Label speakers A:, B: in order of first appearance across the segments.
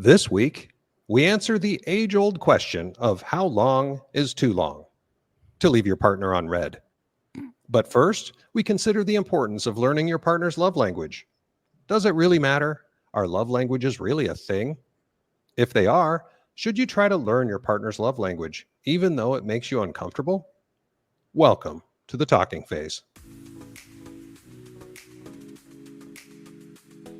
A: This week, we answer the age-old question of how long is too long to leave your partner on red. But first, we consider the importance of learning your partner's love language. Does it really matter? Are love languages really a thing? If they are, should you try to learn your partner's love language, even though it makes you uncomfortable? Welcome to the talking phase.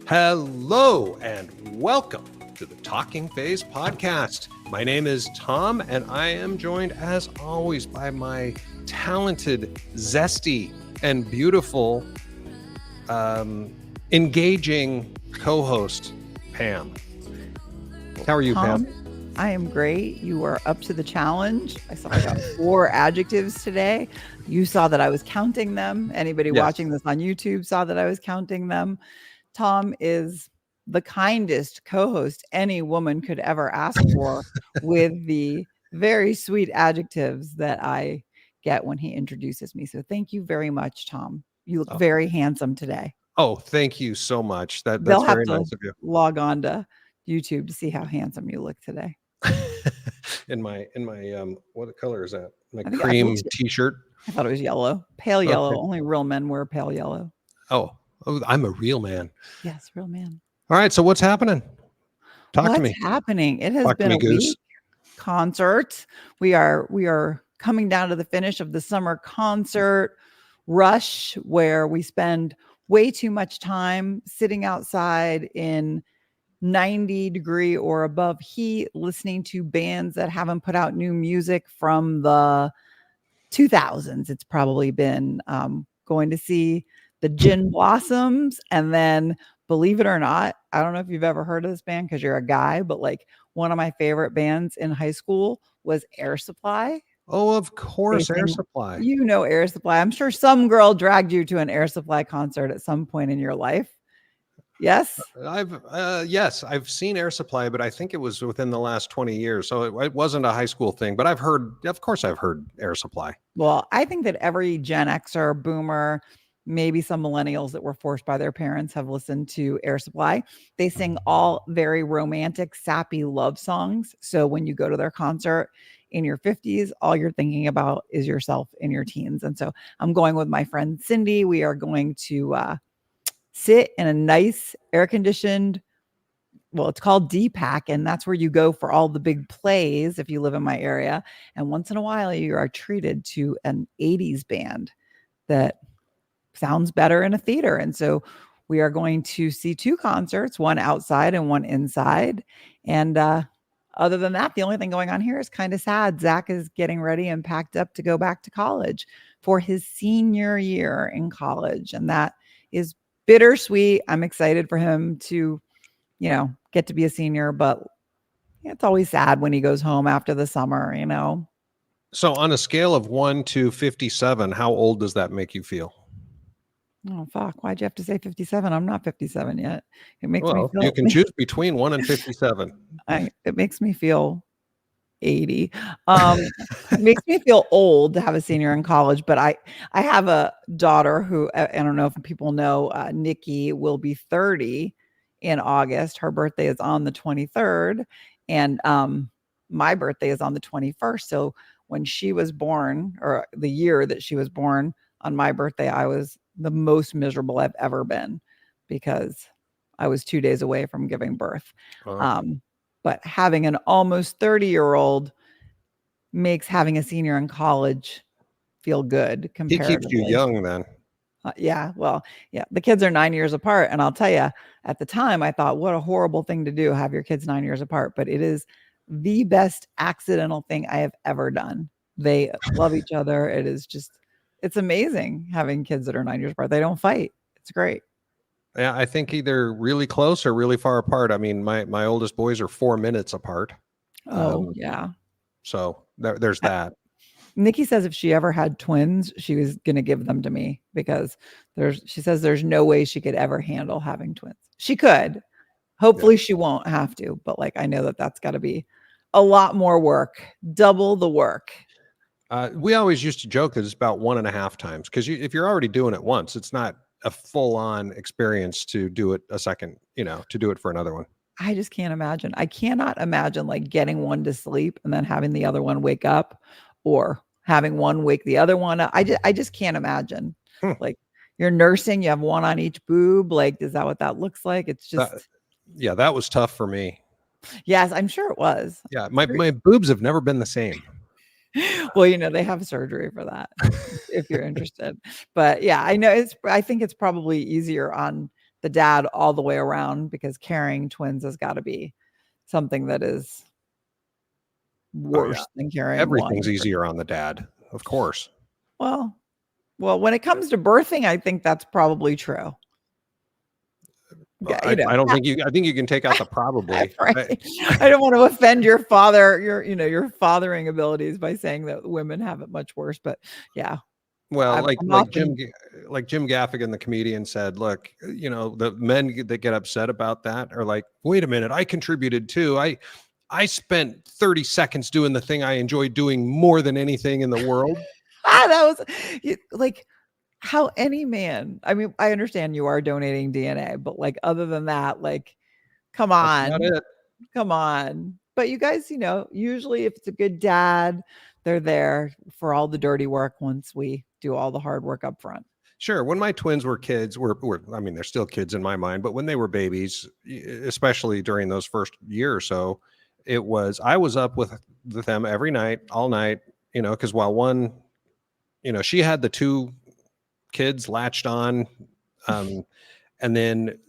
A: Hello and welcome to the Talking Phase podcast. My name is Tom, and I am joined, as always, by my talented, zesty, and beautiful, engaging co-host, Pam. How are you,
B: Tom,
A: Pam?
B: I am great. You are up to the challenge. I got 4 adjectives today. You saw that I was counting them. Anybody watching this on YouTube saw that I was counting them. Tom is the kindest co-host any woman could ever ask for with the very sweet adjectives that I get when he introduces me. So thank you very much, Tom. You look very handsome today.
A: Oh, thank you so much. That's
B: They'll
A: very
B: have to
A: nice of you.
B: log on to YouTube to see how handsome you look today.
A: in my what color is that? My
B: I
A: cream t-shirt.
B: I thought it was yellow. Pale yellow. Okay. Only real men wear pale yellow.
A: Oh, I'm a real man.
B: Yes, real man.
A: All right, so what's happening? Talk to me.
B: What's happening? It has been a week. Concert. We are coming down to the finish of the summer concert rush, where we spend way too much time sitting outside in 90-degree or above heat, listening to bands that haven't put out new music from the 2000s. It's probably been going to see the Gin Blossoms, and then, believe it or not, I don't know if you've ever heard of this band because you're a guy, but like one of my favorite bands in high school was Air Supply.
A: Oh, of course, Air Supply.
B: You know Air Supply. I'm sure some girl dragged you to an Air Supply concert at some point in your life. Yes?
A: I've seen Air Supply, but I think it was within the last 20 years. So it wasn't a high school thing, but I've heard Air Supply.
B: Well, I think that every Gen Xer, boomer, maybe some millennials that were forced by their parents have listened to Air Supply. They sing all very romantic, sappy love songs. So when you go to their concert in your 50s, all you're thinking about is yourself in your teens. And so I'm going with my friend Cindy. We are going to sit in a nice air-conditioned, well, it's called D-Pack, and that's where you go for all the big plays if you live in my area. And once in a while, you are treated to an 80s band that sounds better in a theater. And so we are going to see 2 concerts, one outside and one inside. And other than that, the only thing going on here is kind of sad. Zach is getting ready and packed up to go back to college for his senior year in college. And that is bittersweet. I'm excited for him to, get to be a senior, but it's always sad when he goes home after the summer,
A: So on a scale of 1 to 57, how old does that make you feel?
B: Oh, fuck. Why'd you have to say 57? I'm not 57 yet. It makes me feel...
A: You can choose between 1 and 57.
B: It makes me feel 80. It makes me feel old to have a senior in college, but I have a daughter who, I don't know if people know, Nikki will be 30 in August. Her birthday is on the 23rd, and my birthday is on the 21st. So when she was born, or the year that she was born on my birthday, I was the most miserable I've ever been because I was 2 days away from giving birth. But having an almost 30-year-old makes having a senior in college feel good comparatively.
A: He keeps you young then.
B: The kids are 9 years apart. And I'll tell you, at the time, I thought, what a horrible thing to do, have your kids 9 years apart. But it is the best accidental thing I have ever done. They love each other. It is just... it's amazing having kids that are 9 years apart. They don't fight. It's great.
A: Yeah, I think either really close or really far apart. I mean, my oldest boys are 4 minutes apart.
B: Yeah.
A: So there's that.
B: Nikki says if she ever had twins, she was going to give them to me because she says there's no way she could ever handle having twins. She could. Hopefully she won't have to. But I know that that's got to be a lot more work, double the work.
A: We always used to joke that it's about 1.5 times because if you're already doing it once, it's not a full-on experience to do it a second, to do it for another one.
B: I just can't imagine. I cannot imagine like getting one to sleep and then having the other one wake up, or having one wake the other one up. I just can't imagine.
A: Hmm.
B: Like, you're nursing, you have one on each boob. Like, is that what that looks like? It's
A: That,
B: just,
A: yeah, that was tough for me.
B: yes, I'm sure it was.
A: Yeah, my boobs have never been the same.
B: Well, they have surgery for that if you're interested. But yeah, I think it's probably easier on the dad all the way around, because carrying twins has got to be something that is
A: Oh yeah,
B: worse than carrying
A: everything's
B: one.
A: easier on the dad, of course.
B: Well, when it comes to birthing, I think that's probably true. Yeah,
A: I don't think you. I think you can take out the probably.
B: right. I don't want to offend your your fathering abilities by saying that women have it much worse, but yeah,
A: Well,
B: I'm,
A: like
B: I'm
A: like
B: often
A: Jim Gaffigan, the comedian, said, "Look, the men that get upset about that are like, wait a minute, I contributed too. I spent 30 seconds doing the thing I enjoyed doing more than anything in the world."
B: that was like how any man. I mean, I understand you are donating DNA, but like other than that, like, come
A: That's about
B: on,
A: it.
B: come on. But you guys, usually if it's a good dad, they're there for all the dirty work once we do all the hard work up front.
A: Sure. When my twins were kids, I mean, they're still kids in my mind, but when they were babies, especially during those first year or so, I was up with them every night, all night, because while one, she had the two kids latched on, um, and then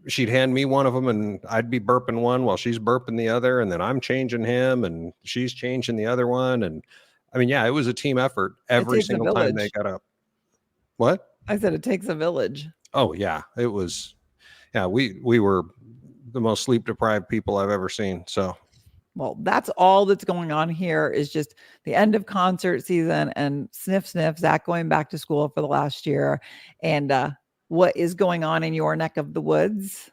A: she'd hand me one of them, and I'd be burping one while she's burping the other, and then I'm changing him, and she's changing the other one, and I mean, yeah, it was a team effort
B: It
A: every
B: takes a
A: single time they
B: village.
A: got up. What?
B: I said it takes a village.
A: Oh yeah, it was. Yeah, we were the most sleep deprived people I've ever seen. So
B: Well, that's all that's going on here, is just the end of concert season and sniff, sniff, Zach going back to school for the last year. And what is going on in your neck of the woods?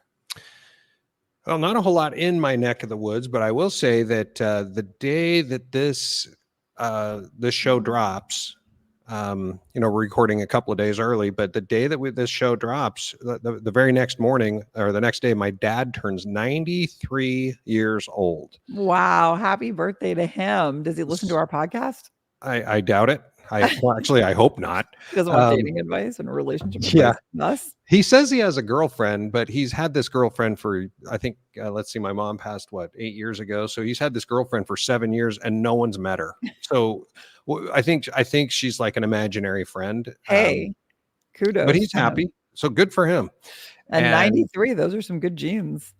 A: well, not a whole lot in my neck of the woods, but I will say that the day that this show drops, we're recording a couple of days early, but the day that this show drops, the very next morning or the next day, my dad turns 93 years old.
B: Wow. Happy birthday to him. Does he listen to our podcast?
A: I doubt it. Actually, I hope not.
B: He doesn't want dating advice and relationship
A: Yeah.
B: advice from us.
A: He says he has a girlfriend, but he's had this girlfriend for, I think, let's see, my mom passed, 8 years ago. So he's had this girlfriend for 7 years and no one's met her. So I think she's like an imaginary friend.
B: Hey, kudos.
A: But he's
B: to him.
A: happy. So good for him.
B: And 93, those are some good genes.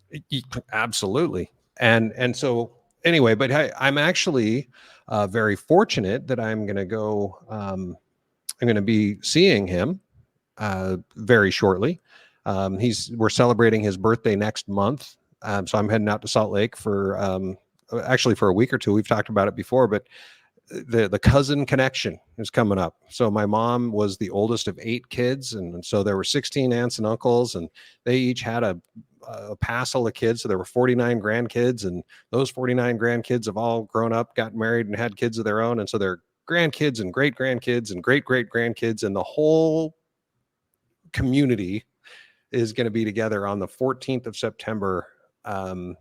A: Absolutely. And so anyway, but I'm actually very fortunate that I'm going to go, I'm going to be seeing him very shortly. We're celebrating his birthday next month. So I'm heading out to Salt Lake for actually for a week or two. We've talked about it before, but the cousin connection is coming up. So my mom was the oldest of 8 kids, and so there were 16 aunts and uncles, and they each had a passel of kids. So there were 49 grandkids, and those 49 grandkids have all grown up, got married, and had kids of their own. And so they're grandkids and great grandkids and great great grandkids, and the whole community is going to be together on the 14th of September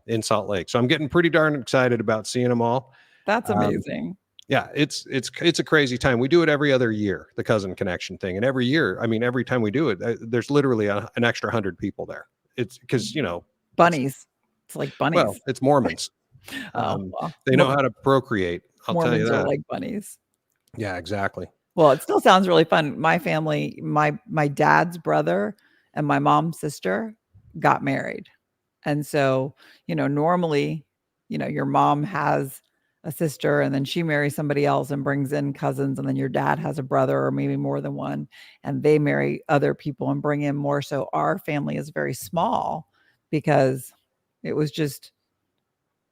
A: in Salt Lake. So I'm getting pretty darn excited about seeing them all.
B: That's amazing.
A: Yeah, it's a crazy time. We do it every other year, the cousin connection thing, and every year, I mean, every time we do it, there's literally an extra 100 people there. It's because
B: bunnies. It's like bunnies.
A: Well, it's Mormons.
B: Well,
A: they know how to procreate. I'll tell you
B: Mormons
A: that.
B: are like bunnies.
A: Yeah, exactly.
B: Well, it still sounds really fun. My family, my dad's brother and my mom's sister got married. And so, normally, your mom has a sister and then she marries somebody else and brings in cousins, and then your dad has a brother or maybe more than one, and they marry other people and bring in more. So our family is very small because it was just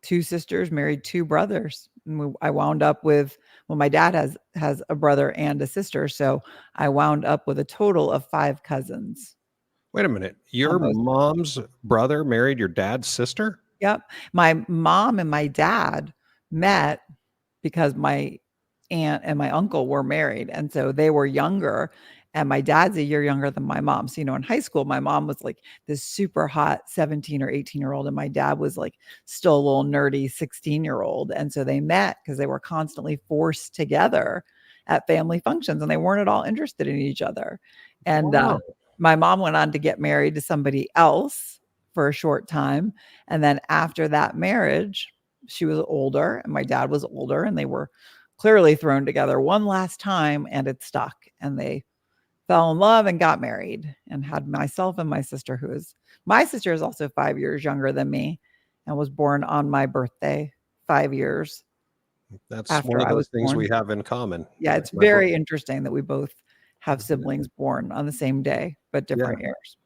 B: 2 sisters married 2 brothers. And I wound up with, well, my dad has a brother and a sister, so I wound up with a total of 5 cousins.
A: Wait a minute. Your mom's brother married your dad's sister?
B: Yep. My mom and my dad met because my aunt and my uncle were married, and so they were younger, And my dad's a year younger than my mom. So, in high school, my mom was like this super hot 17 or 18-year-old. And my dad was like still a little nerdy 16-year-old. And so they met because they were constantly forced together at family functions and they weren't at all interested in each other. And
A: Wow.
B: my mom went on to get married to somebody else for a short time. And then after that marriage, she was older and my dad was older and they were clearly thrown together one last time and it stuck. And they fell in love and got married and had myself and my sister, my sister is also 5 years younger than me and was born on my birthday 5 years
A: That's
B: after
A: one of
B: I was
A: those things
B: born.
A: we have in common.
B: Yeah, it's
A: My
B: very interesting that we both have siblings born on the same day, but different years.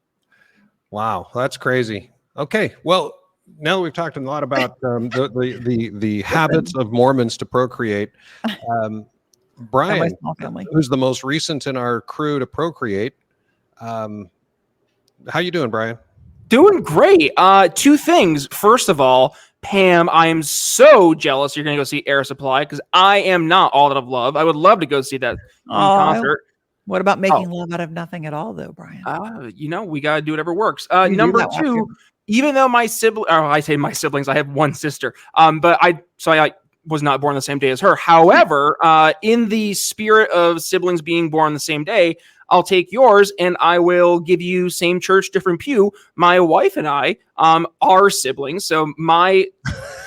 A: Wow, that's crazy. Okay, well, now that we've talked a lot about the habits of Mormons to procreate, Brian,
B: small family.
A: who's the most recent in our crew to procreate, how you doing, Brian?
C: Doing great. Two things. First of all, Pam, I am so jealous you're going to go see Air Supply because I am not all out of love. I would love to go see that in concert.
B: What about making love out of nothing at all, though, Brian?
C: We got to do whatever works. Number two, even though my sibling, I say my siblings, I have one sister. But I was not born the same day as her. However, in the spirit of siblings being born the same day, I'll take yours and I will give you same church, different pew. My wife and I are siblings. So my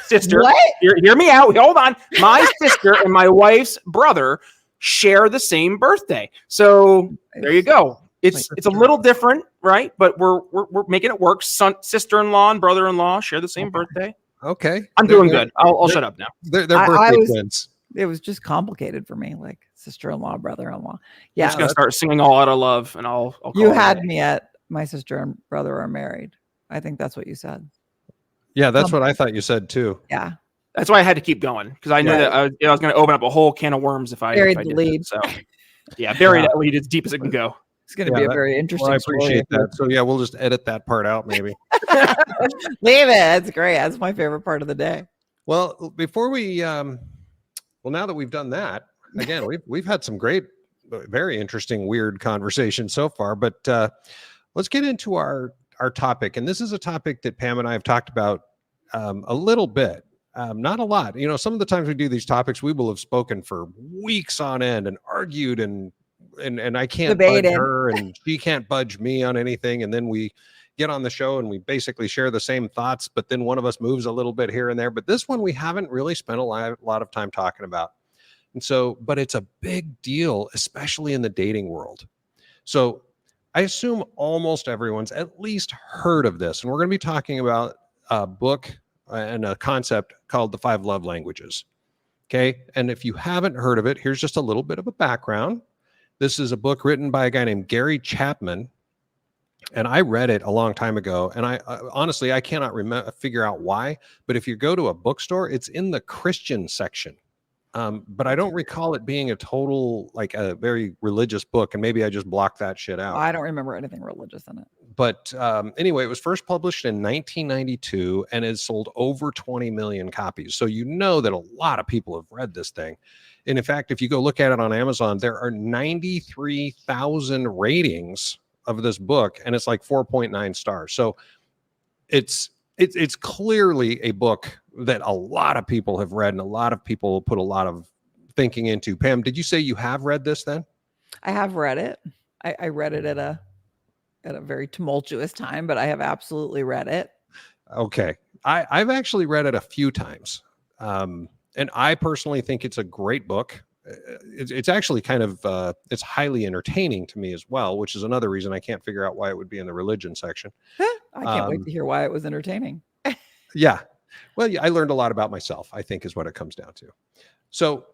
C: sister, hear me out. Hold on. My sister and my wife's brother share the same birthday. So there you go. It's a little different, right? But we're making it work. Sister-in-law and brother-in-law share the same birthday.
A: Okay.
C: I'm doing good. I'll shut up now.
A: They're birthday twins.
B: It was just complicated for me, like sister-in-law, brother-in-law. Yeah.
C: I'm just going to start singing All Out of Love and I'll
B: you had me at my sister and brother are married. I think that's what you said.
A: Yeah, that's what I thought you said too.
B: Yeah.
C: That's why I had to keep going because I knew that I was going to open up a whole can of worms if I
B: buried
C: did
B: the lead.
C: It, so yeah, bury that lead as deep as it can go.
B: It's going to be a very interesting
A: I appreciate that. So yeah, we'll just edit that part out maybe.
B: Leave it. That's great. That's my favorite part of the day.
A: Well, before we now that we've done that, again, we've had some great, very interesting, weird conversations so far, but let's get into our topic. And this is a topic that Pam and I have talked about a little bit. Not a lot. Some of the times we do these topics, we will have spoken for weeks on end and argued and I can't budge her and she can't budge me on anything. And then we get on the show and we basically share the same thoughts, but then one of us moves a little bit here and there. But this one we haven't really spent a lot of time talking about. And so, but it's a big deal, especially in the dating world. So I assume almost everyone's at least heard of this. And we're going to be talking about a book and a concept called the 5 Love Languages. Okay. And if you haven't heard of it, here's just a little bit of a background. This is a book written by a guy named Gary Chapman. And I read it a long time ago. And I honestly, I cannot figure out why. But if you go to a bookstore, it's in the Christian section. But I don't recall it being a total, like a very religious book. And maybe I just blocked that shit out.
B: I don't remember anything religious in it.
A: But anyway, it was first published in 1992 and has sold over 20 million copies. So you know that a lot of people have read this thing. And in fact, if you go look at it on Amazon, there are 93,000 ratings of this book, and it's like 4.9 stars. So it's clearly a book that a lot of people have read and a lot of people put a lot of thinking into. Pam, did you say you have read this then?
B: I have read it. I read it at a very tumultuous time, but I have absolutely read it.
A: Okay. I've actually read it a few times. And I personally think it's a great book. It's actually kind of, it's highly entertaining to me as well, which is another reason I can't figure out why it would be in the religion section.
B: I can't wait to hear why it was entertaining.
A: Yeah. Well, yeah, I learned a lot about myself, I think is what it comes down to. So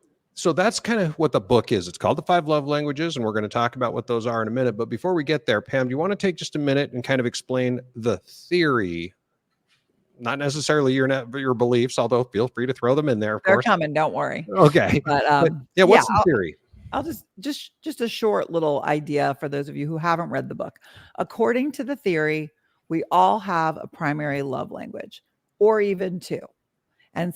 A: that's kind of what the book is. It's called The 5 Love Languages, and we're going to talk about what those are in a minute. But before we get there, Pam, do you want to take just a minute and kind of explain the theory? Not necessarily your beliefs, although feel free to throw them in there.
B: They're coming, don't worry.
A: Okay. But yeah, what's the theory?
B: I'll just a short little idea for those of you who haven't read the book. According to the theory, we all have a primary love language, or even two. And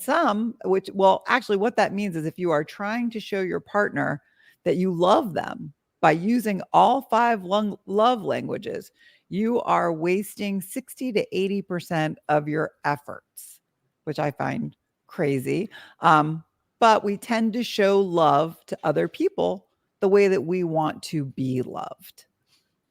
B: actually what that means is if you are trying to show your partner that you love them by using all 5 love languages, you are wasting 60 to 80% of your efforts, which I find crazy. But we tend to show love to other people the way that we want to be loved.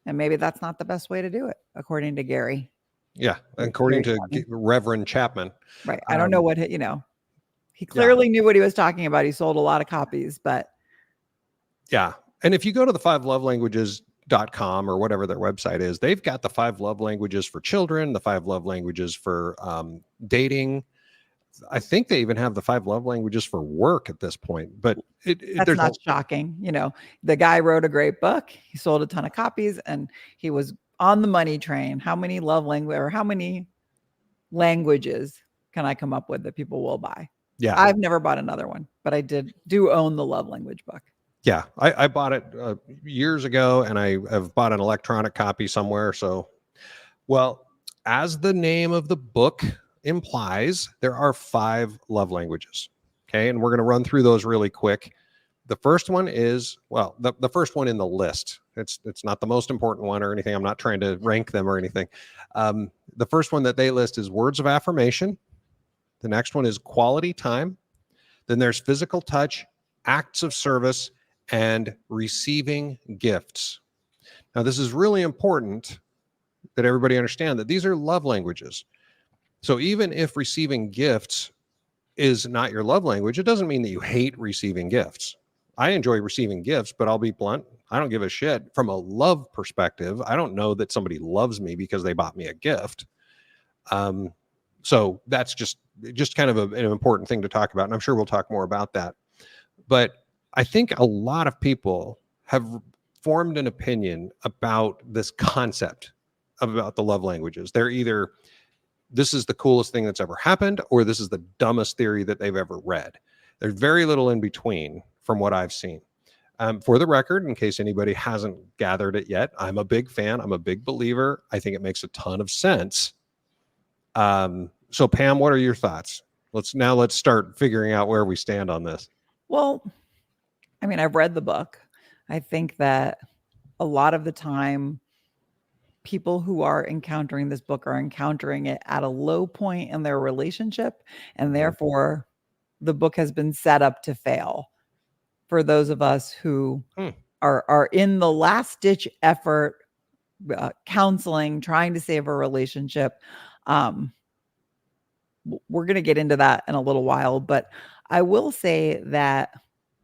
B: And maybe that's not the best way to do it, according to Gary.
A: Yeah, according
B: Gary
A: to Reverend Chapman.
B: Right. I don't know what, he clearly knew what he was talking about. He sold a lot of copies, but.
A: Yeah. And if you go to the 5lovelanguages.com or whatever their website is, they've got the 5 love languages for children, the 5 love languages for dating. I think they even have the 5 love languages for work at this point, but
B: that's not shocking. The guy wrote a great book. He sold a ton of copies and he was on the money train. How many love language or how many languages can I come up with that people will buy?
A: Yeah.
B: I've never bought another one, but I do own the love language book.
A: Yeah. I bought it years ago and I have bought an electronic copy somewhere. So, well, as the name of the book implies, there are 5 love languages. Okay. And we're going to run through those really quick. The first one is, well, the first one in the list. It's not the most important one or anything. I'm not trying to rank them or anything. The first one that they list is words of affirmation. The next one is quality time. Then there's physical touch, acts of service, and receiving gifts. Now, this is really important that everybody understand that these are love languages. So even if receiving gifts is not your love language, it doesn't mean that you hate receiving gifts. I enjoy receiving gifts, but I'll be blunt. I don't give a shit. From a love perspective, I don't know that somebody loves me because they bought me a gift. So that's just kind of an important thing to talk about. And I'm sure we'll talk more about that. But I think a lot of people have formed an opinion about this concept about the love languages. They're either, this is the coolest thing that's ever happened, or this is the dumbest theory that they've ever read. There's very little in between from what I've seen. For the record, in case anybody hasn't gathered it yet, I'm a big fan. I'm a big believer. I think it makes a ton of sense. So Pam, what are your thoughts? Let's start figuring out where we stand on this.
B: Well, I mean, I've read the book. I think that a lot of the time, people who are encountering this book are encountering it at a low point in their relationship, and therefore the book has been set up to fail for those of us who are in the last ditch effort, counseling, trying to save a relationship. We're going to get into that in a little while, but I will say that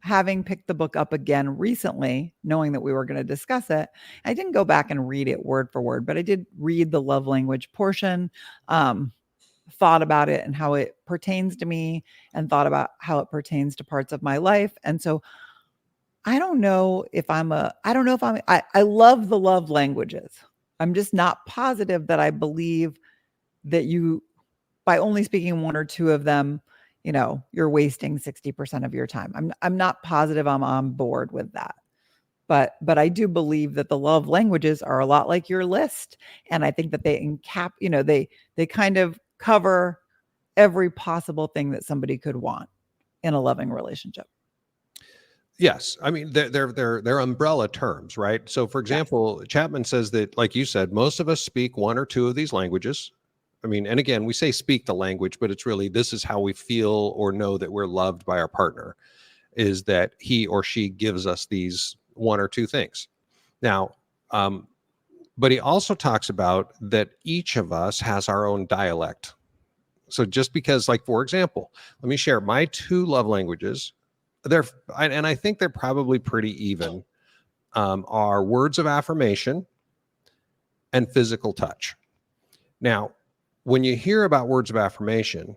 B: having picked the book up again recently, knowing that we were going to discuss it, I didn't go back and read it word for word, but I did read the love language portion, thought about it and how it pertains to me, and thought about how it pertains to parts of my life. And so I don't know if I love the love languages. I'm just not positive that I believe that by only speaking 1 or 2 of them, you're wasting 60% of your time. I'm not positive I'm on board with that. But I do believe that the love languages are a lot like your list. And I think that they they kind of cover every possible thing that somebody could want in a loving relationship.
A: Yes. I mean, they're umbrella terms, right? So for example, yes. Chapman says that, like you said, most of us speak 1 or 2 of these languages. I mean, and again, we say speak the language, but it's really, this is how we feel or know that we're loved by our partner, is that he or she gives us these 1 or 2 things. Now, but he also talks about that each of us has our own dialect. So just because, like, for example, let me share my 2 love languages. And I think they're probably pretty even, are words of affirmation and physical touch. Now, when you hear about words of affirmation,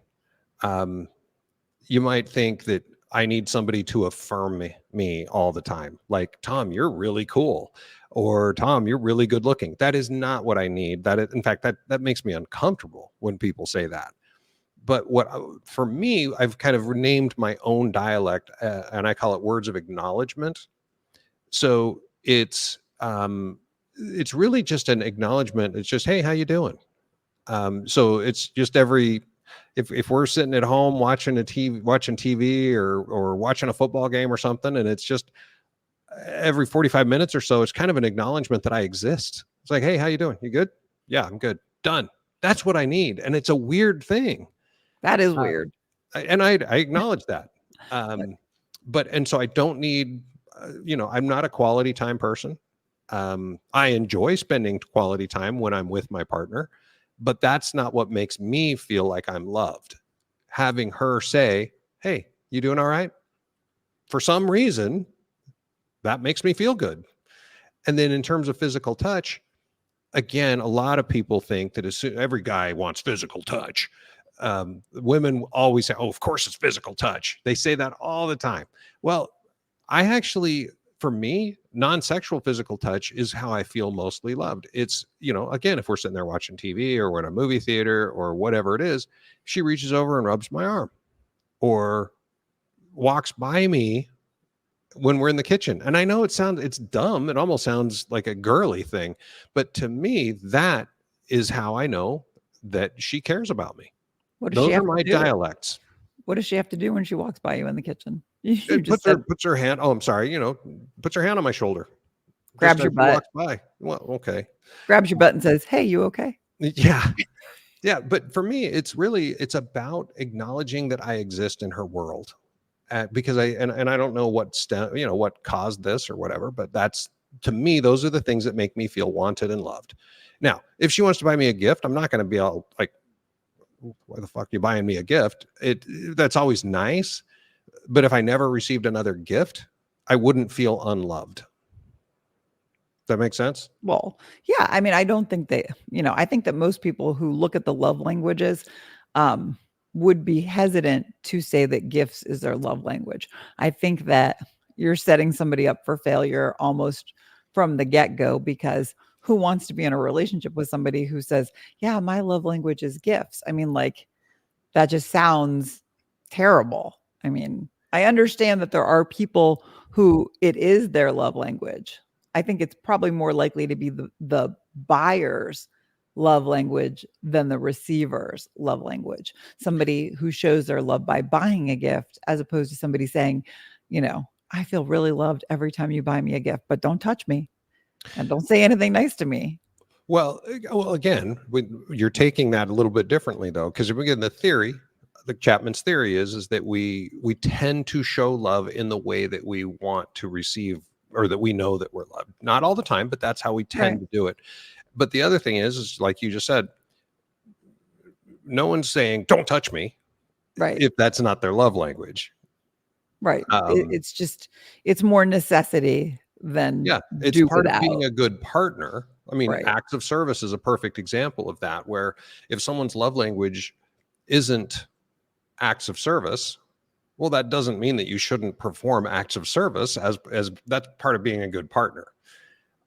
A: you might think that I need somebody to affirm me all the time. Like, Tom, you're really cool. Or Tom, you're really good looking. That is not what I need. In fact, that makes me uncomfortable when people say that. But for me, I've kind of renamed my own dialect, and I call it words of acknowledgement. So it's really just an acknowledgement. It's just, hey, how you doing? So it's just if we're sitting at home watching TV or watching a football game or something, and it's just, every 45 minutes or so, it's kind of an acknowledgement that I exist. It's like, hey, how you doing? You good? Yeah, I'm good. Done. That's what I need. And it's a weird thing.
B: That is weird.
A: And I acknowledge that. And so I don't need, I'm not a quality time person. I enjoy spending quality time when I'm with my partner, but that's not what makes me feel like I'm loved. Having her say, hey, you doing all right? For some reason, that makes me feel good. And then in terms of physical touch, again, a lot of people think that every guy wants physical touch. Women always say, oh, of course it's physical touch. They say that all the time. Well, for me, non-sexual physical touch is how I feel mostly loved. It's, again, if we're sitting there watching TV or we're in a movie theater or whatever it is, she reaches over and rubs my arm or walks by me when we're in the kitchen. And I know it's dumb. It almost sounds like a girly thing, but to me, that is how I know that she cares about me. Those are my dialects.
B: What does she have to do when she walks by you in the kitchen?
A: Puts her hand. Oh, I'm sorry. Puts her hand on my shoulder.
B: Grabs your butt.
A: Walks by. Well, okay.
B: Grabs your butt and says, hey, you okay?
A: Yeah. Yeah. But for me, it's about acknowledging that I exist in her world. Because I don't know what caused this or whatever, but to me, those are the things that make me feel wanted and loved. Now, if she wants to buy me a gift, I'm not going to be all like, why the fuck are you buying me a gift? That's always nice. But if I never received another gift, I wouldn't feel unloved. Does that make sense?
B: Well, yeah. I mean, I don't think I think that most people who look at the love languages, would be hesitant to say that gifts is their love language. I think that you're setting somebody up for failure almost from the get-go, because who wants to be in a relationship with somebody who says, yeah, my love language is gifts? I mean, like, that just sounds terrible. I mean, I understand that there are people who it is their love language. I think it's probably more likely to be the buyer's love language than the receiver's love language. Somebody who shows their love by buying a gift, as opposed to somebody saying, I feel really loved every time you buy me a gift, but don't touch me and don't say anything nice to me.
A: Well, again, you're taking that a little bit differently, though, because again, the Chapman's theory is that we tend to show love in the way that we want to receive, or that we know that we're loved. Not all the time, but that's how we tend to do it. But the other thing is like you just said, no one's saying, don't touch me.
B: Right.
A: If that's not their love language.
B: Right. It's more necessity than.
A: Yeah. It's part of being a good partner. I mean, acts of service is a perfect example of that, where if someone's love language isn't acts of service, well, that doesn't mean that you shouldn't perform acts of service as that's part of being a good partner.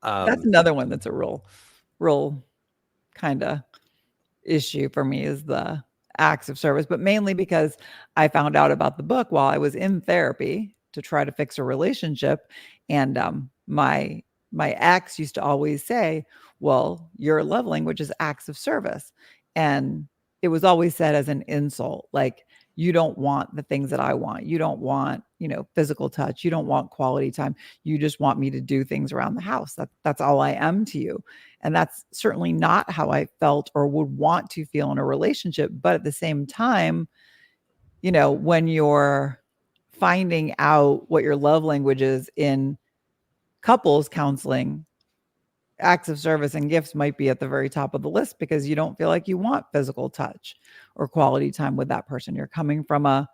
B: That's another one that's a real kind of issue for me, is the acts of service, but mainly because I found out about the book while I was in therapy to try to fix a relationship. And my ex used to always say, well, your love language is acts of service. And it was always said as an insult, like, you don't want the things that I want. You don't want, physical touch. You don't want quality time. You just want me to do things around the house. That's all I am to you. And that's certainly not how I felt or would want to feel in a relationship. But at the same time, when you're finding out what your love language is in couples counseling, acts of service and gifts might be at the very top of the list, because you don't feel like you want physical touch or quality time with that person. You're coming from a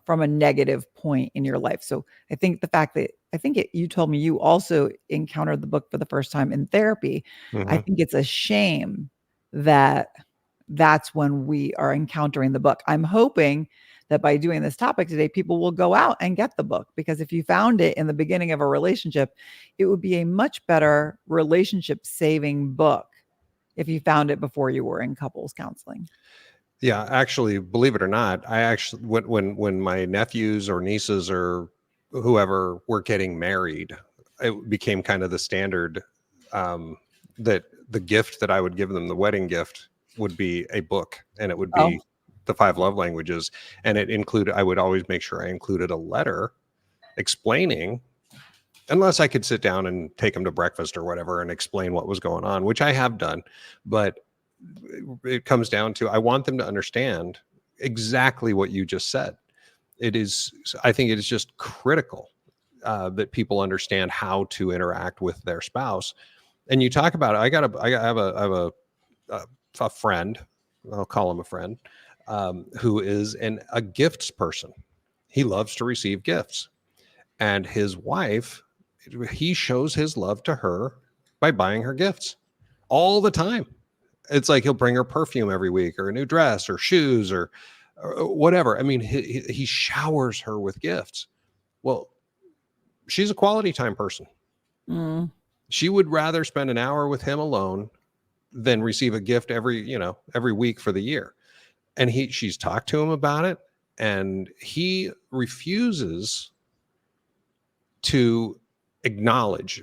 B: negative point in your life. So I think the fact that you told me you also encountered the book for the first time in therapy. Mm-hmm. I think it's a shame that that's when we are encountering the book. I'm hoping that by doing this topic today, people will go out and get the book, because if you found it in the beginning of a relationship, it would be a much better relationship saving book if you found it before you were in couples counseling.
A: Yeah, actually, believe it or not, I actually, when my nephews or nieces or whoever were getting married, it became kind of the standard that the gift that I would give them, the wedding gift, would be a book, and it would be the 5 love languages. And I would always make sure I included a letter explaining unless I could sit down and take him to breakfast or whatever and explain what was going on, which I have done. But it comes down to, I want them to understand exactly what you just said. I think it is just critical that people understand how to interact with their spouse. And you talk about it. I have a friend, I'll call him a friend, who is a gifts person. He loves to receive gifts. And his wife, he shows his love to her by buying her gifts all the time. It's like he'll bring her perfume every week, or a new dress, or shoes, or whatever. I mean, he showers her with gifts. Well, she's a quality time person.
B: Mm.
A: She would rather spend an hour with him alone than receive a gift every week for the year. And she's talked to him about it, and he refuses to acknowledge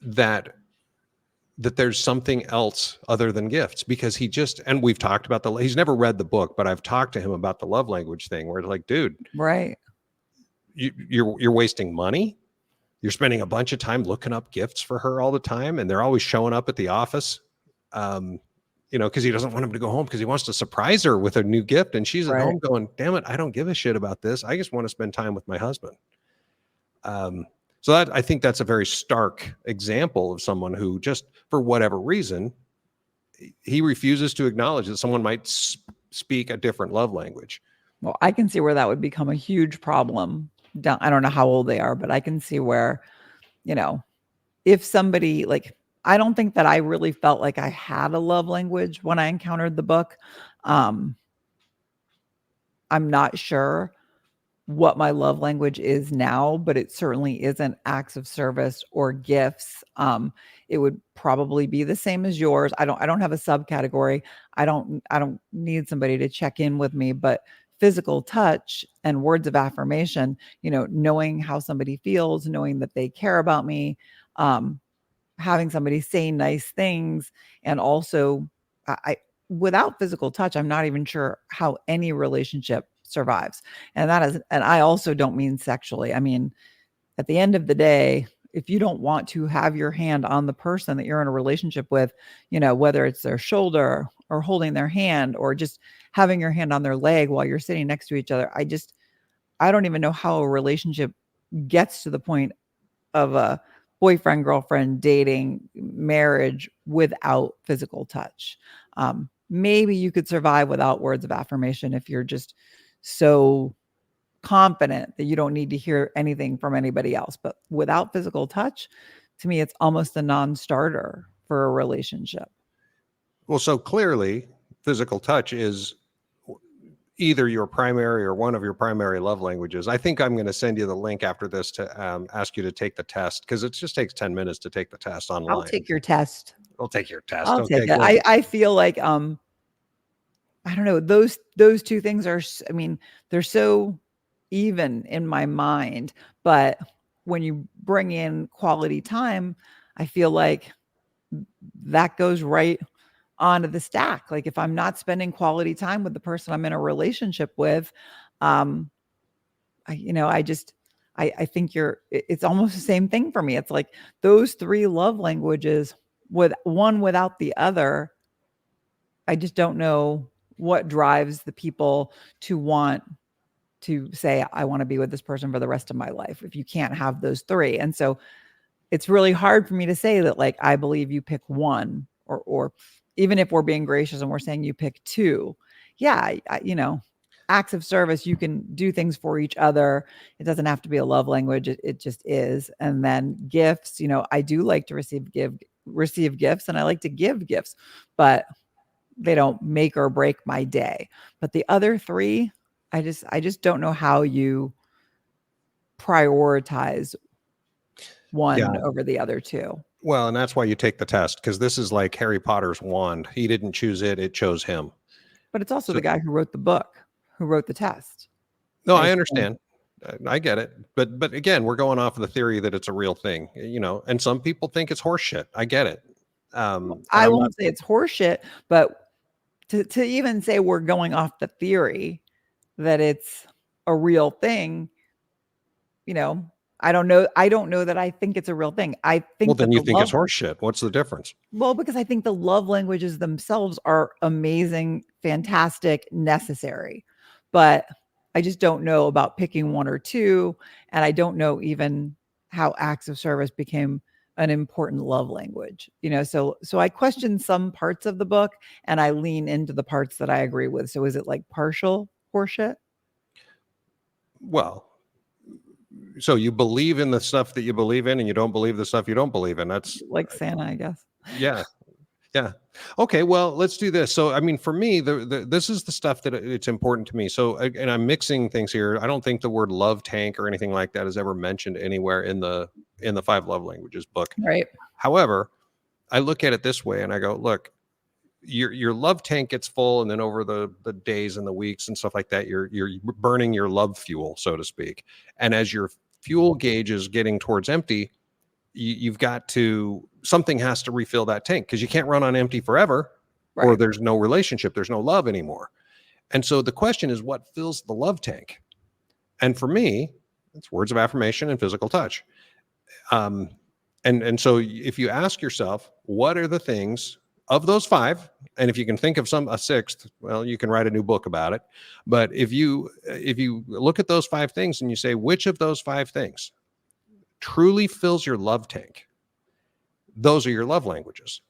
A: that there's something else other than gifts, because and we've talked about he's never read the book, but I've talked to him about the love language thing, where it's like, dude,
B: right.
A: You're wasting money. You're spending a bunch of time looking up gifts for her all the time, and they're always showing up at the office, because he doesn't want him to go home, because he wants to surprise her with a new gift. And she's at home going, damn it, I don't give a shit about this. I just want to spend time with my husband. So I think that's a very stark example of someone who, just for whatever reason, he refuses to acknowledge that someone might speak a different love language.
B: Well, I can see where that would become a huge problem. I don't know how old they are, but I can see where, if somebody, like, I don't think that I really felt like I had a love language when I encountered the book. I'm not sure what my love language is now, but it certainly isn't acts of service or gifts. It would probably be the same as yours. I don't have a subcategory. I don't need somebody to check in with me, but physical touch and words of affirmation, knowing how somebody feels, knowing that they care about me, having somebody say nice things. And also, without physical touch, I'm not even sure how any relationship survives. And I also don't mean sexually. I mean, at the end of the day, if you don't want to have your hand on the person that you're in a relationship with, whether it's their shoulder or holding their hand, or just having your hand on their leg while you're sitting next to each other, I don't even know how a relationship gets to the point of a boyfriend, girlfriend, dating, marriage without physical touch. Maybe you could survive without words of affirmation if you're just so confident that you don't need to hear anything from anybody else. But without physical touch, to me, it's almost a non-starter for a relationship.
A: Well, so clearly, physical touch is either your primary or one of your primary love languages. I think I'm going to send you the link after this to ask you to take the test, because it just takes 10 minutes to take the test online.
B: I'll take your test.
A: I'll take your test.
B: I'll take it. I feel like, I don't know, those two things are, I mean, they're so even in my mind, but when you bring in quality time, I feel like that goes right onto the stack. Like, if I'm not spending quality time with the person I'm in a relationship with, I think it's almost the same thing for me. It's like those three love languages, with one without the other, I just don't know what drives the people to want to say, I want to be with this person for the rest of my life, if you can't have those three. And so it's really hard for me to say that, like, I believe you pick one, or even if we're being gracious and we're saying you pick two. Yeah. Acts of service, you can do things for each other. It doesn't have to be a love language. It just is. And then gifts, I do like to receive gifts, and I like to give gifts, but they don't make or break my day. But the other three, I just don't know how you prioritize one over the other two.
A: Well, and that's why you take the test, because this is like Harry Potter's wand. He didn't choose it, it chose him.
B: But it's also the guy who wrote the book, who wrote the test.
A: No, I understand. I get it. But again, we're going off of the theory that it's a real thing, and some people think it's horseshit. I get it.
B: I won't say it's horseshit, but to even say we're going off the theory that it's a real thing, I don't know. I don't know that I think it's a real thing. I think
A: Well, then
B: that
A: you
B: the
A: think
B: love,
A: it's horseshit. What's the difference?
B: well, because I think the love languages themselves are amazing, fantastic, necessary. But I just don't know about picking one or two. And I don't know even how acts of service became an important love language. So I question some parts of the book and I lean into the parts that I agree with. So is it like partial horseshit?
A: Well, so you believe in the stuff that you believe in and you don't believe the stuff you don't believe in. That's
B: Like Santa, I guess.
A: yeah. Yeah. Okay. Well, let's do this. So, I mean, for me, this is the stuff that it's important to me. So, and I'm mixing things here. I don't think the word love tank or anything like that is ever mentioned anywhere in the Five Love Languages book.
B: Right.
A: However, I look at it this way, and I go, look, your love tank gets full, and then over the days and the weeks and stuff like that, you're burning your love fuel, so to speak. And as your fuel gauge is getting towards empty, you've got to, something has to refill that tank because you can't run on empty forever, or
B: Right.
A: there's no relationship, there's no love anymore. And so the question is, what fills the love tank? And for me, it's words of affirmation and physical touch. And so if you ask yourself, what are the things of those five, and if you can think of a sixth, well, you can write a new book about it. But if you look at those five things and you say, which of those five things truly fills your love tank, those are your love languages.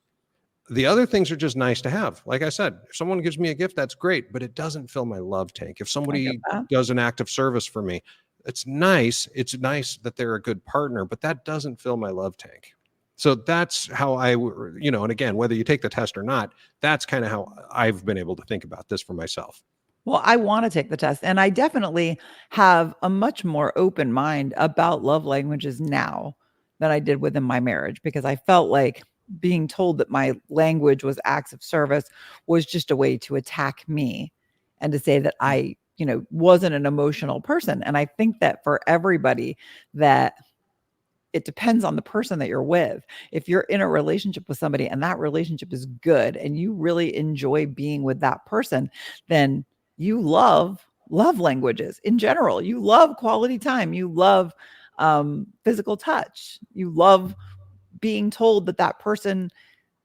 A: The other things are just nice to have. Like I said, if someone gives me a gift, that's great, but it doesn't fill my love tank. If somebody does an act of service for me, it's nice. It's nice that they're a good partner, but that doesn't fill my love tank. So that's how and again, whether you take the test or not, that's kind of how I've been able to think about this for myself.
B: Well, I want to take the test, and I definitely have a much more open mind about love languages now than I did within my marriage, because I felt like being told that my language was acts of service was just a way to attack me and to say that I, wasn't an emotional person. And I think that for everybody, that it depends on the person that you're with. If you're in a relationship with somebody and that relationship is good and you really enjoy being with that person, then you love languages in general. You love quality time. You love physical touch. You love being told that that person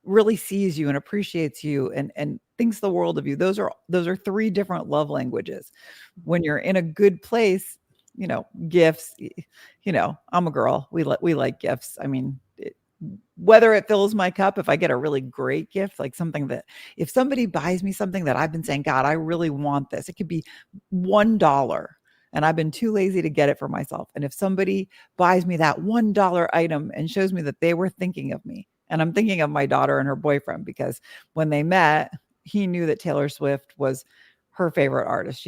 B: really sees you and appreciates you and thinks the world of you. Those are three different love languages. When you're in a good place, gifts, I'm a girl. We like gifts. I mean, whether it fills my cup, if I get a really great gift, like something that, if somebody buys me something that I've been saying, God, I really want this. It could be $1 and I've been too lazy to get it for myself. And if somebody buys me that $1 item and shows me that they were thinking of me, and I'm thinking of my daughter and her boyfriend, because when they met, he knew that Taylor Swift was her favorite artist.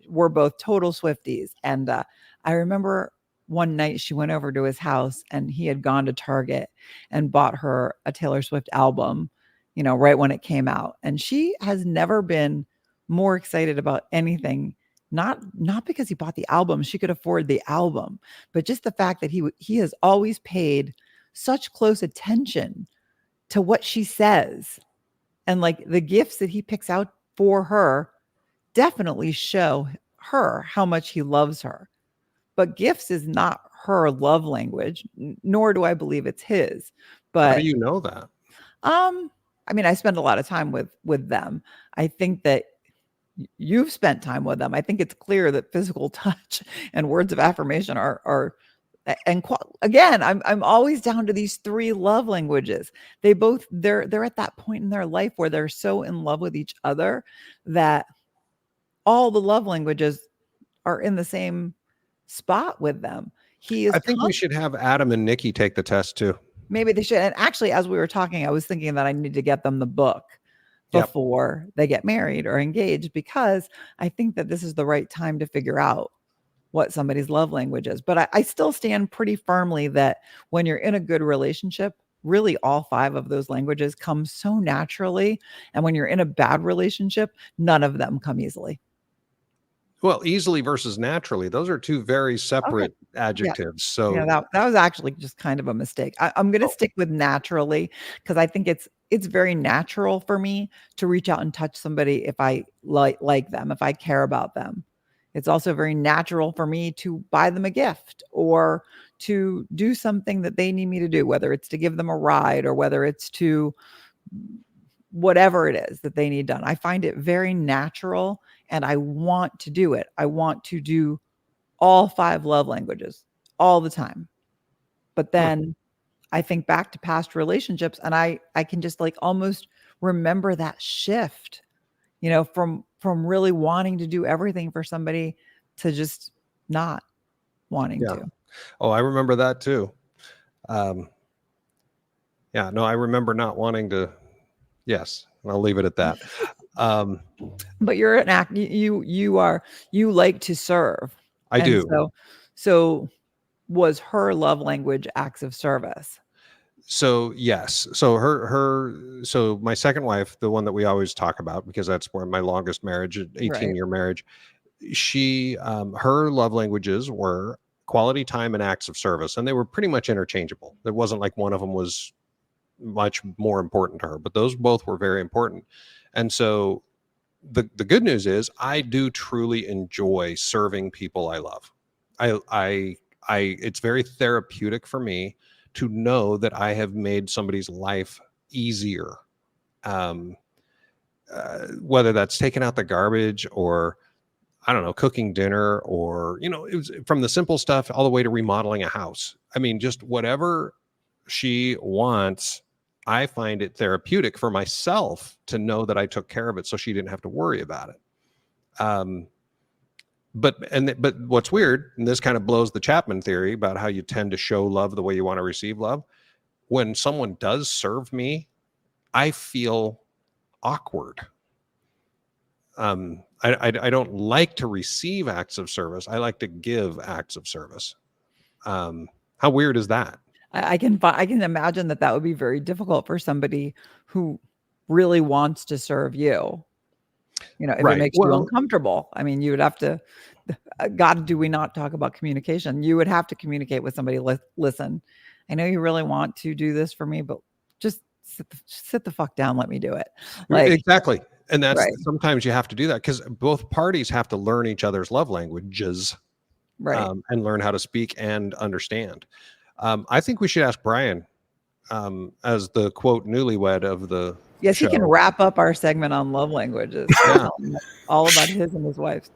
B: We're both total Swifties. And I remember one night she went over to his house and he had gone to Target and bought her a Taylor Swift album, right when it came out. And she has never been more excited about anything. Not because he bought the album, she could afford the album, but just the fact that he has always paid such close attention to what she says. And like the gifts that he picks out for her definitely show her how much he loves her. But gifts is not her love language, nor do I believe it's his. But
A: how do you know that?
B: I mean, I spend a lot of time with them. I think that you've spent time with them. I think it's clear that physical touch and words of affirmation are again, I'm always down to these three love languages. They're at that point in their life where they're so in love with each other that all the love languages are in the same spot with them.
A: I think we should have Adam and Nikki take the test too.
B: Maybe they should. And actually, as we were talking, I was thinking that I need to get them the book before they get married or engaged, because I think that this is the right time to figure out what somebody's love language is. But I still stand pretty firmly that when you're in a good relationship, really all five of those languages come so naturally. And when you're in a bad relationship, none of them come easily.
A: Well, easily versus naturally, those are two very separate adjectives. So
B: that was actually just kind of a mistake. I'm going to stick with naturally, because I think it's very natural for me to reach out and touch somebody if I like them, if I care about them. It's also very natural for me to buy them a gift or to do something that they need me to do, whether it's to give them a ride or whether it's to whatever it is that they need done. I find it very natural and I want to do it. I want to do all 5 love languages all the time. But then I think back to past relationships and I can just like almost remember that shift, from really wanting to do everything for somebody to just not wanting to.
A: Oh, I remember that too. I remember not wanting to. Yes, I'll leave it at that.
B: But you're an act. You like to serve.
A: I do.
B: So was her love language acts of service?
A: So yes. So my second wife, the one that we always talk about, because that's where my longest marriage, 18-year marriage, she, her love languages were quality time and acts of service. And they were pretty much interchangeable. There wasn't like one of them was much more important to her, but those both were very important. And so the good news is I do truly enjoy serving people I love. I it's very therapeutic for me to know that I have made somebody's life easier. Whether that's taking out the garbage or, I don't know, cooking dinner or, it was from the simple stuff all the way to remodeling a house. I mean, just whatever she wants, I find it therapeutic for myself to know that I took care of it so she didn't have to worry about it. But what's weird, and this kind of blows the Chapman theory about how you tend to show love the way you want to receive love. When someone does serve me, I feel awkward. I don't like to receive acts of service. I like to give acts of service. How weird is that?
B: I can imagine that would be very difficult for somebody who really wants to serve you. If it makes you uncomfortable. I mean, you would have to, God, do we not talk about communication? You would have to communicate with somebody. Listen, I know you really want to do this for me, but just sit the fuck down. Let me do it.
A: Exactly. And that's sometimes you have to do that because both parties have to learn each other's love languages, and learn how to speak and understand. I think we should ask Brian, as the quote newlywed of the show.
B: He can wrap up our segment on love languages. All about his and his wife's.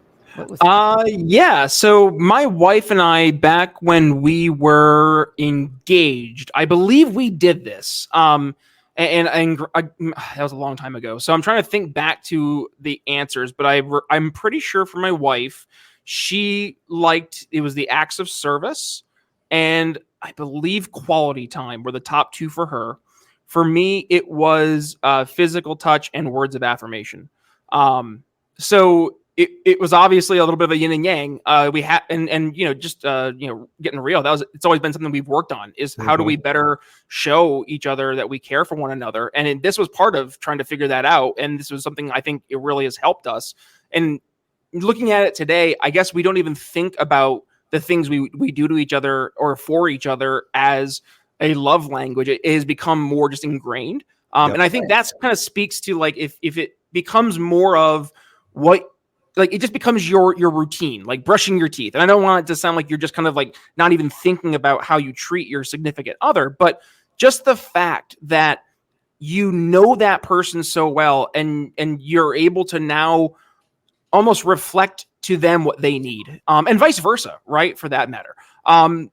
C: So my wife and I, back when we were engaged, I believe we did this. And that was a long time ago. So I'm trying to think back to the answers, but I'm pretty sure for my wife, she liked, it was the acts of service and I believe quality time were the top 2 for her. For me, it was physical touch and words of affirmation. So it was obviously a little bit of a yin and yang. We had and getting real. It's always been something we've worked on. Is how do we better show each other that we care for one another? And this was part of trying to figure that out. And this was something I think it really has helped us. And looking at it today, I guess we don't even think about the things we do to each other or for each other as a love language. It has become more just ingrained. And I think that's kind of speaks to like, if it becomes more of what, like, it just becomes your routine, like brushing your teeth. And I don't want it to sound like you're just kind of like not even thinking about how you treat your significant other, but just the fact that you know that person so well and you're able to now almost reflect to them what they need, and vice versa, right? For that matter. I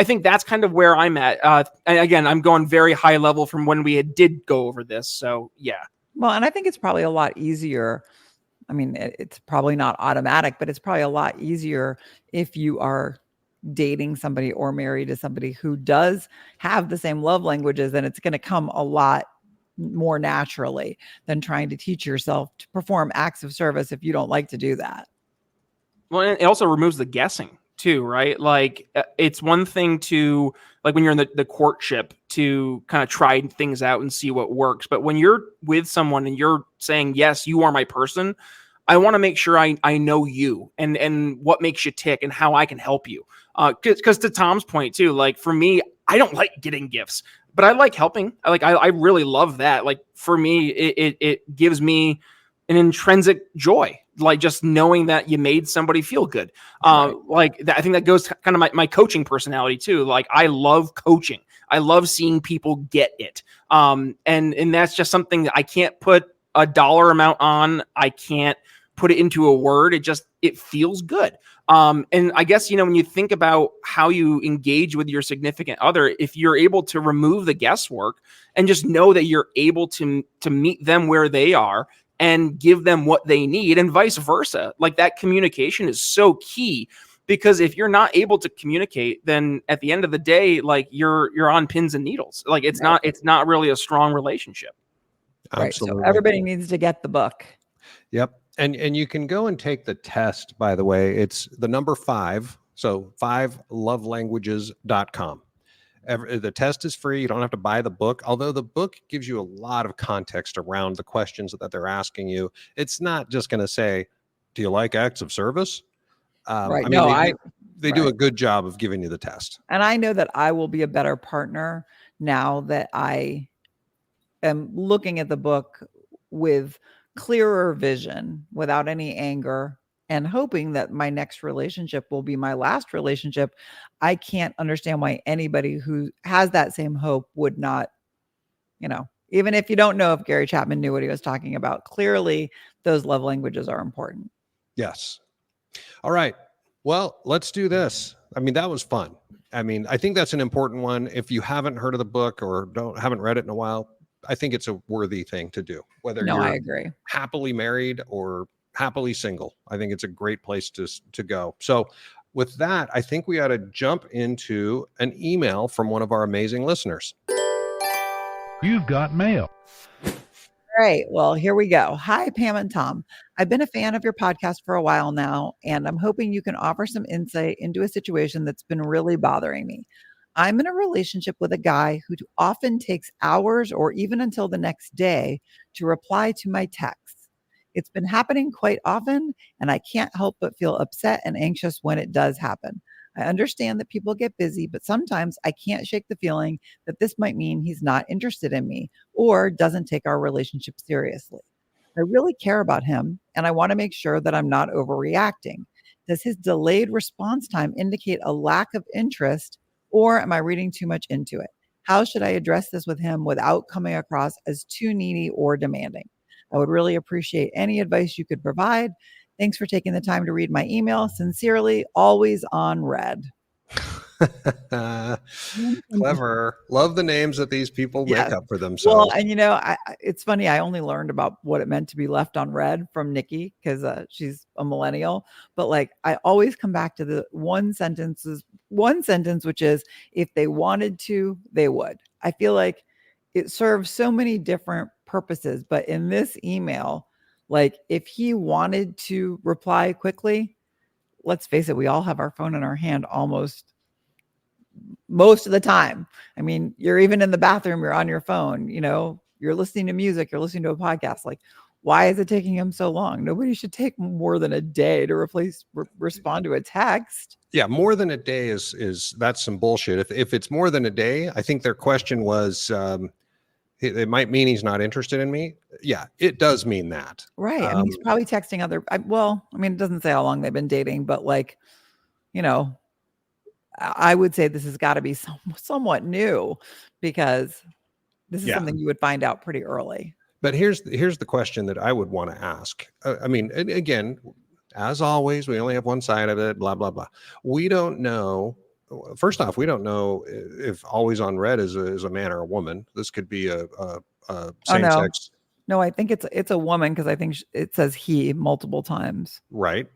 C: think that's kind of where I'm at. And again, I'm going very high level from when we did go over this. So yeah.
B: Well, and I think it's probably a lot easier. I mean, it's probably not automatic, but it's probably a lot easier if you are dating somebody or married to somebody who does have the same love languages, and it's going to come a lot more naturally than trying to teach yourself to perform acts of service if you don't like to do that.
C: Well, it also removes the guessing too, right? Like it's one thing to, like when you're in the courtship, to kind of try things out and see what works. But when you're with someone and you're saying, yes, you are my person, I want to make sure I know you and what makes you tick and how I can help you. Because to Tom's point too, like for me, I don't like getting gifts, but I like helping. I really love that. Like for me, it gives me an intrinsic joy, like just knowing that you made somebody feel good. Like that, I think that goes to kind of my coaching personality too. Like I love coaching. I love seeing people get it. And that's just something that I can't put a dollar amount on. I can't put it into a word. It feels good. And I guess, when you think about how you engage with your significant other, if you're able to remove the guesswork and just know that you're able to meet them where they are and give them what they need and vice versa, like that communication is so key. Because if you're not able to communicate, then at the end of the day, like you're on pins and needles. Like it's not really a strong relationship.
A: Absolutely.
B: Right. So everybody needs to get the book.
A: Yep. And you can go and take the test, by the way. It's the number 5. So 5lovelanguages.com. The test is free. You don't have to buy the book, although the book gives you a lot of context around the questions that they're asking you. It's not just going to say, do you like acts of service?
B: Right.
A: I mean,
B: No,
A: they do a good job of giving you the test.
B: And I know that I will be a better partner now that I am looking at the book with clearer vision, without any anger, and hoping that my next relationship will be my last relationship. I can't understand why anybody who has that same hope would not, even if you don't know if Gary Chapman knew what he was talking about, clearly those love languages are important.
A: Yes. All right. Well, let's do this. I mean, that was fun. I mean, I think that's an important one. If you haven't heard of the book or haven't read it in a while, I think it's a worthy thing to do. Whether you're
B: I agree.
A: happily married or happily single, I think it's a great place to go. So with that, I think we ought to jump into an email from one of our amazing listeners.
D: You've got mail.
B: All right. Well, here we go. Hi, Pam and Tom. I've been a fan of your podcast for a while now, and I'm hoping you can offer some insight into a situation that's been really bothering me. I'm in a relationship with a guy who often takes hours or even until the next day to reply to my texts. It's been happening quite often, and I can't help but feel upset and anxious when it does happen. I understand that people get busy, but sometimes I can't shake the feeling that this might mean he's not interested in me or doesn't take our relationship seriously. I really care about him, and I want to make sure that I'm not overreacting. Does his delayed response time indicate a lack of interest, or am I reading too much into it? How should I address this with him without coming across as too needy or demanding? I would really appreciate any advice you could provide. Thanks for taking the time to read my email. Sincerely, always on red.
A: Clever. Love the names that these people make up for themselves.
B: Well, and it's funny. I only learned about what it meant to be left on red from Nikki because she's a millennial. But like, I always come back to the one sentence, which is, if they wanted to, they would. I feel like it serves so many different purposes. But in this email, like if he wanted to reply quickly, let's face it, we all have our phone in our hand almost most of the time. I mean, you're even in the bathroom, you're on your phone, you're listening to music, you're listening to a podcast. Like, why is it taking him so long? Nobody should take more than a day to respond to a text.
A: Yeah, more than a day is that's some bullshit. If it's more than a day, I think their question was, it might mean he's not interested in me. Yeah, it does mean that.
B: Right. I mean, he's probably texting it doesn't say how long they've been dating, but I would say this has got to be somewhat new, because this is something you would find out pretty early.
A: But here's the question that I would want to ask. I mean, again, as always, we only have one side of it, blah, blah, blah. We don't know. First off, we don't know if always on red is a man or a woman. This could be a same sex.
B: No, I think it's a woman, because I think it says he multiple times.
A: Right.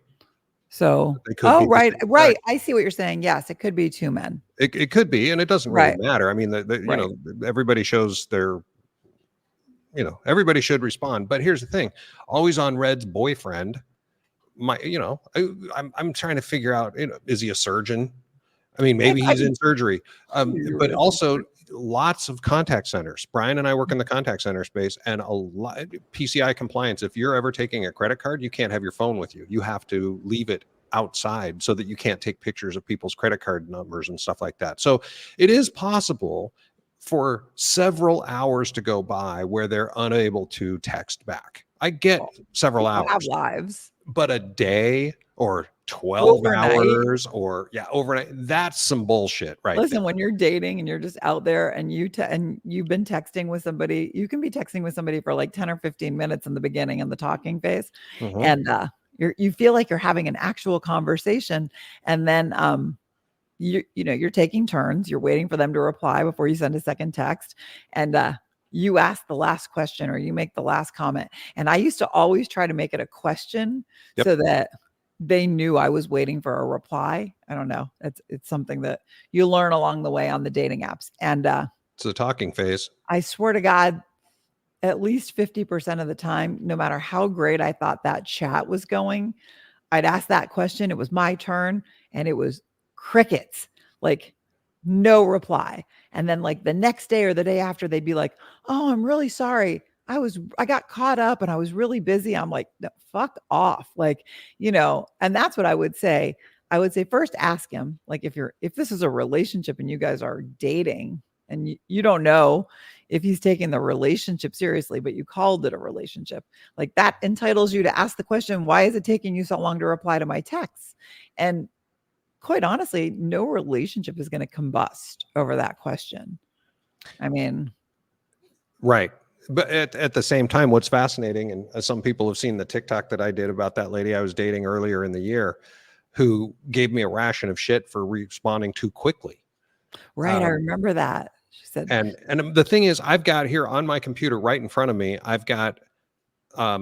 B: So, right. I see what you're saying. Yes, it could be two men.
A: It could be, and it doesn't really matter. I mean, everybody shows everybody should respond. But here's the thing: always on red's boyfriend. I'm trying to figure out, is he a surgeon? I mean, maybe he's in surgery, but also lots of contact centers. Brian and I work in the contact center space, and a lot PCI compliance. If you're ever taking a credit card, you can't have your phone with you. You have to leave it outside so that you can't take pictures of people's credit card numbers and stuff like that. So it is possible for several hours to go by where they're unable to text back. I get several
B: People have
A: hours,
B: lives.
A: but a day or 12
B: Overnight.
A: hours or overnight, that's some bullshit right
B: Listen,
A: there.
B: when you're dating and you're just out there and and you've been texting with somebody, you can be texting with somebody for like 10 or 15 minutes in the beginning in the talking phase.
A: Mhm.
B: And you feel like you're having an actual conversation. And then you're taking turns, you're waiting for them to reply before you send a second text. And you ask the last question or you make the last comment. And I used to always try to make it a question
A: Yep.
B: so that they knew I was waiting for a reply. I don't know. It's something that you learn along the way on the dating apps. And
A: It's the talking phase.
B: I swear to God, at least 50% of the time, no matter how great I thought that chat was going, I'd ask that question. It was my turn and it was crickets, like no reply. And then like the next day or the day after, they'd be like, "Oh, I'm really sorry. I got caught up and I was really busy." I'm like, "No, fuck off." Like, and that's what I would say. I would say first ask him, like if this is a relationship and you guys are dating and you don't know if he's taking the relationship seriously, but you called it a relationship, like that entitles you to ask the question, why is it taking you so long to reply to my texts? And quite honestly, no relationship is going to combust over that question. I mean,
A: Right. But at the same time, what's fascinating, and some people have seen the TikTok that I did about that lady I was dating earlier in the year who gave me a ration of shit for responding too quickly.
B: right. I remember that. She said,
A: And the thing is, I've got here on my computer right in front of me, I've got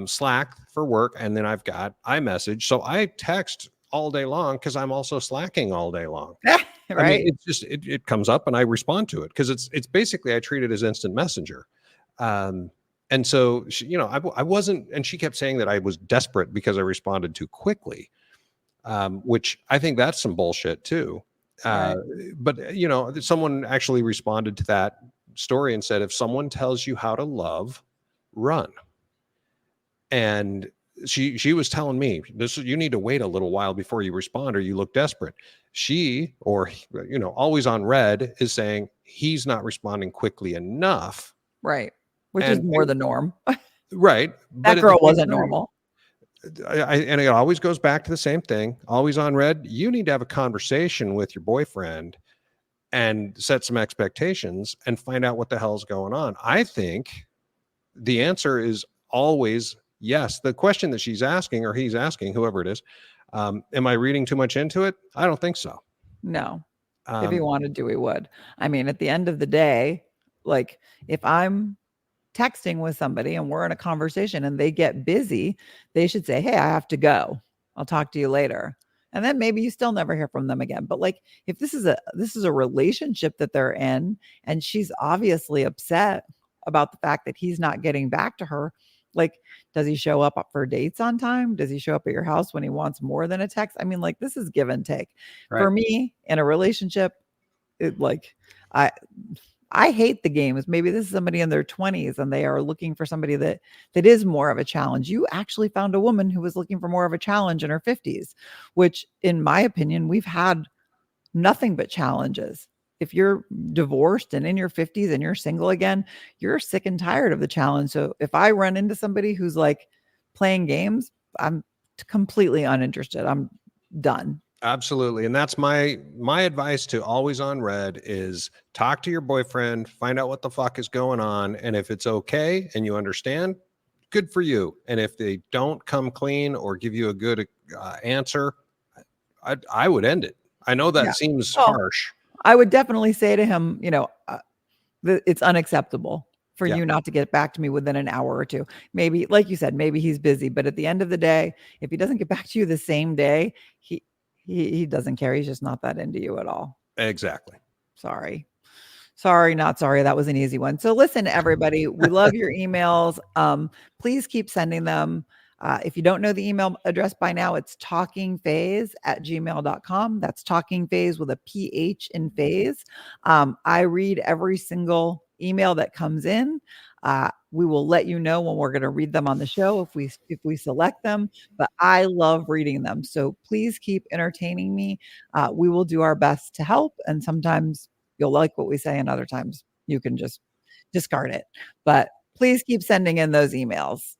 A: Slack for work, and then I've got iMessage. So I text all day long because I'm also slacking all day long.
B: right.
A: I mean, it's just it comes up and I respond to it because it's basically I treat it as instant messenger. And so she, I wasn't, and she kept saying that I was desperate because I responded too quickly, which I think that's some bullshit too.
B: Right.
A: But someone actually responded to that story and said, if someone tells you how to love, run. And she was telling me this, you need to wait a little while before you respond or you look desperate. She, or always on red, is saying he's not responding quickly enough.
B: Right. Which is more the norm.
A: Right.
B: That girl wasn't normal.
A: And it always goes back to the same thing. Always on red. You need to have a conversation with your boyfriend and set some expectations and find out what the hell's going on. I think the answer is always yes. The question that she's asking, or he's asking, whoever it is, am I reading too much into it? I don't think so.
B: No. If he wanted to, he would. I mean, at the end of the day, like if I'm texting with somebody and we're in a conversation and they get busy, they should say, "Hey, I have to go. I'll talk to you later." And then maybe you still never hear from them again. But like if this is a relationship that they're in and she's obviously upset about the fact that he's not getting back to her, like does he show up for dates on time? Does he show up at your house when he wants more than a text? I mean, like this is give and take. Right. For me in a relationship, I hate the games. Maybe this is somebody in their 20s and they are looking for somebody that is more of a challenge. You actually found a woman who was looking for more of a challenge in her 50s, which in my opinion, we've had nothing but challenges. If you're divorced and in your 50s and you're single again, you're sick and tired of the challenge. So if I run into somebody who's like playing games, I'm completely uninterested. I'm done.
A: Absolutely. And that's my advice to always on red is talk to your boyfriend, find out what the fuck is going on. And if it's okay and you understand, good for you. And if they don't come clean or give you a good answer, I would end it. I know that seems harsh.
B: I would definitely say to him, it's unacceptable for you not to get back to me within an hour or two. Maybe, like you said, maybe he's busy, but at the end of the day, if he doesn't get back to you the same day, he doesn't care. He's just not that into you at all.
A: Exactly.
B: Sorry, not sorry. That was an easy one. So listen, everybody, we love your emails. Please keep sending them. If you don't know the email address by now, it's talkingphase@gmail.com. That's talkingphase with a PH in phase. I read every single email that comes in. We will let you know when we're going to read them on the show if we select them, but I love reading them. So please keep entertaining me. We will do our best to help. And sometimes you'll like what we say and other times you can just discard it. But please keep sending in those emails.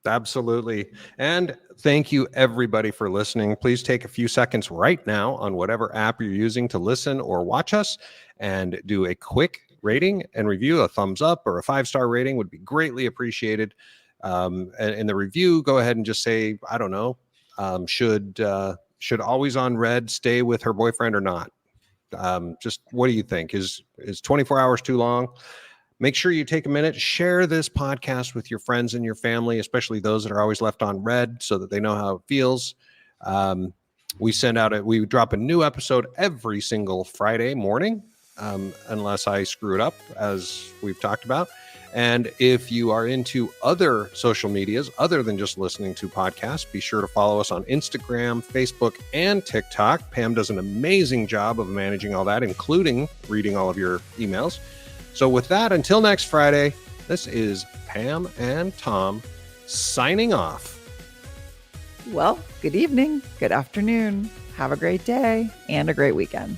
A: Absolutely. And thank you, everybody, for listening. Please take a few seconds right now on whatever app you're using to listen or watch us and do a quick rating and review. A thumbs up or a 5-star rating would be greatly appreciated. And in the review, go ahead and just say, I don't know, should Always on Red stay with her boyfriend or not? Just what do you think? Is 24 hours too long? Make sure you take a minute, share this podcast with your friends and your family, especially those that are always left on red, so that they know how it feels. We drop a new episode every single Friday morning, unless I screw it up, as we've talked about. And if you are into other social medias other than just listening to podcasts, be sure to follow us on Instagram, Facebook, and TikTok. Pam does an amazing job of managing all that, including reading all of your emails. So with that, until next Friday, this is Pam and Tom signing off.
B: Well, good evening, good afternoon, have a great day, and a great weekend.